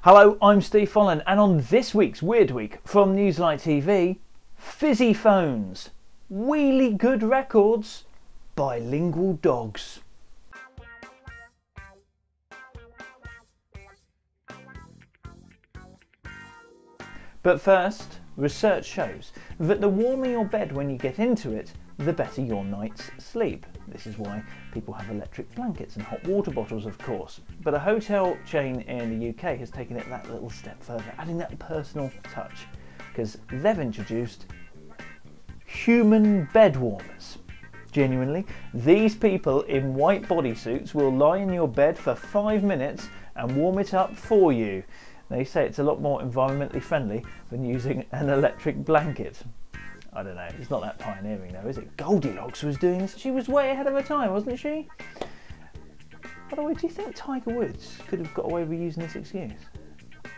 Hello, I'm Steve Folland, and on this week's Weird Week from Newslight TV, fizzy phones, wheelie good records, bilingual dogs. But first, research shows that the warmer your bed when you get into it, the better your night's sleep. This is why people have electric blankets and hot water bottles, of course. But a hotel chain in the UK has taken it that little step further, adding that personal touch, because they've introduced human bed warmers. Genuinely, these people in white bodysuits will lie in your bed for 5 minutes and warm it up for you. They say it's a lot more environmentally friendly than using an electric blanket. I don't know, it's not that pioneering though, is it? Goldilocks was doing this. She was way ahead of her time, wasn't she? By the way, do you think Tiger Woods could have got away with using this excuse?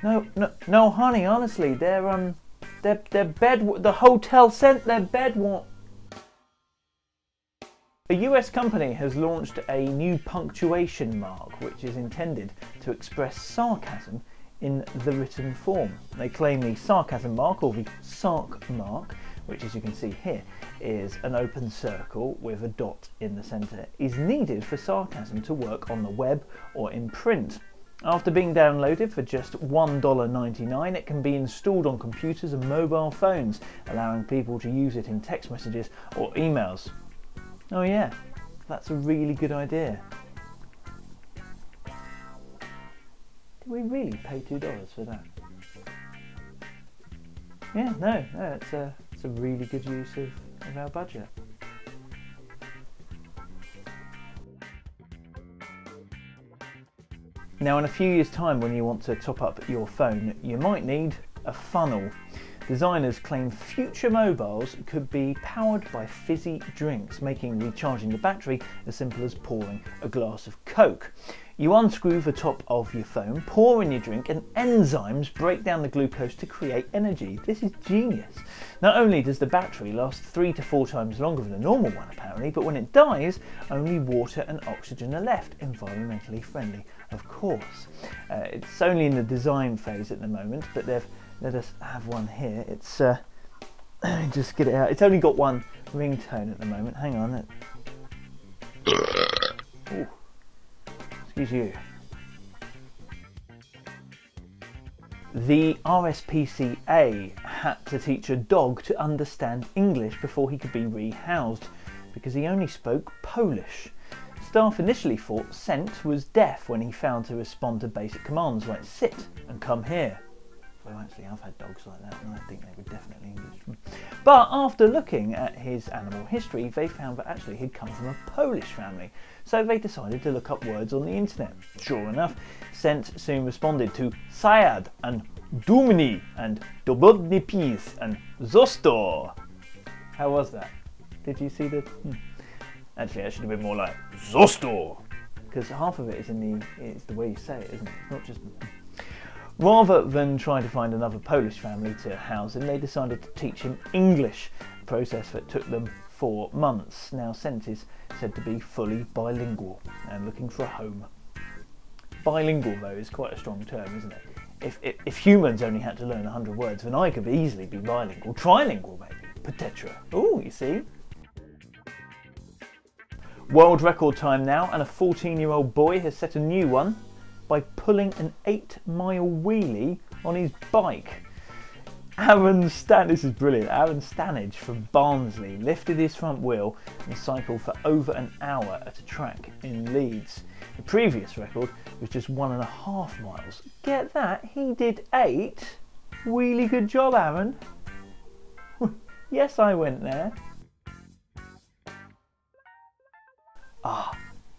No, honey, honestly, their bed, the hotel sent their bed warm. A US company has launched a new punctuation mark which is intended to express sarcasm in the written form. They claim the sarcasm mark, or the Sarcmark, which as you can see here is an open circle with a dot in the centre, is needed for sarcasm to work on the web or in print. After being downloaded for just $1.99, it can be installed on computers and mobile phones, allowing people to use it in text messages or emails. Oh yeah, that's a really good idea. Did we really pay $2 for that? Yeah, no, it's a really good use of our budget. Now, in a few years' time, when you want to top up your phone, you might need a funnel. Designers claim future mobiles could be powered by fizzy drinks, making recharging the battery as simple as pouring a glass of Coke. You unscrew the top of your phone, pour in your drink, and enzymes break down the glucose to create energy. This is genius. Not only does the battery last 3 to 4 times longer than a normal one apparently, but when it dies, only water and oxygen are left. Environmentally friendly, of course. It's only in the design phase at the moment, but they've let us have one here. It's let me just get it out. It's only got one ringtone at the moment. Hang on. Ooh. Excuse you. The RSPCA had to teach a dog to understand English before he could be rehoused because he only spoke Polish. Staff initially thought Scent was deaf when he failed to respond to basic commands like sit and come here. Well, actually, I've had dogs like that and I think they were definitely English. But after looking at his animal history, they found that actually he'd come from a Polish family. So they decided to look up words on the internet. Sure enough, Scent soon responded to Sayad and Dumni and Dobodny Pis and Zostaw. How was that? Did you see the... Actually, that should have been more like Zostaw, because half of it is it's the way you say it, isn't it? It's not just... Rather than trying to find another Polish family to house him, they decided to teach him English, a process that took them 4 months. Now Scent is said to be fully bilingual and looking for a home. Bilingual, though, is quite a strong term, isn't it? If humans only had to learn 100 words, then I could easily be bilingual. Trilingual, maybe. Petetra. Oh, you see? World record time now, and a 14-year-old boy has set a new one by pulling an 8-mile wheelie on his bike. This is brilliant. Aaron Stanage from Barnsley lifted his front wheel and cycled for over an hour at a track in Leeds. The previous record was just 1.5 miles. Get that? He did 8. Really good job, Aaron. Yes, I went there.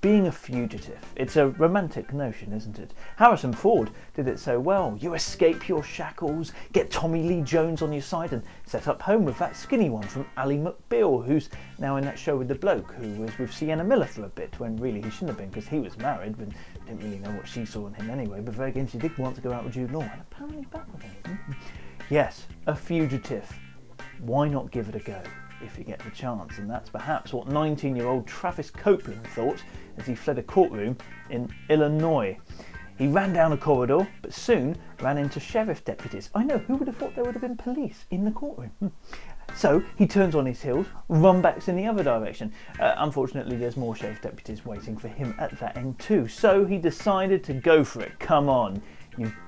Being a fugitive. It's a romantic notion, isn't it? Harrison Ford did it so well. You escape your shackles, get Tommy Lee Jones on your side and set up home with that skinny one from Ally McBeal, who's now in that show with the bloke who was with Sienna Miller for a bit, when really he shouldn't have been because he was married, but didn't really know what she saw in him anyway. But very again, she did want to go out with Jude Law and apparently back with him. Yes, a fugitive. Why not give it a go if you get the chance? And that's perhaps what 19-year-old Travis Copeland thought as he fled a courtroom in Illinois. He ran down a corridor but soon ran into sheriff deputies. I know, who would have thought there would have been police in the courtroom? So he turns on his heels, run backs in the other direction. Unfortunately, there's more sheriff deputies waiting for him at that end too. So he decided to go for it. Come on,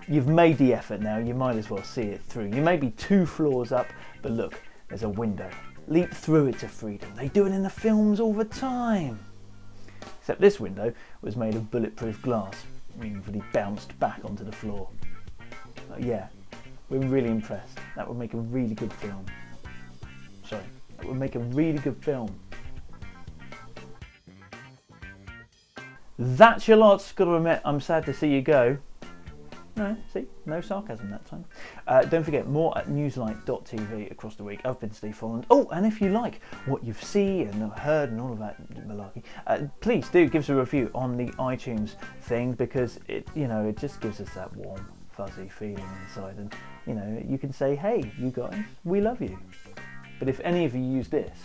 you've made the effort now, you might as well see it through. You may be 2 floors up, but look, there's a window. Leap through it to freedom. They do it in the films all the time. Except this window was made of bulletproof glass, meaning that he bounced back onto the floor. Yeah, we're really impressed. That would make a really good film. Sorry, that would make a really good film. That's your lot. Gotta admit, I'm sad to see you go. No, see, no sarcasm that time. Don't forget, more at newslight.tv across the week. I've been Steve Folland. Oh, and if you like what you've seen and heard and all of that malarkey, please do give us a review on the iTunes thing, because it just gives us that warm, fuzzy feeling inside, and you can say, hey, you guys, we love you. But if any of you use this,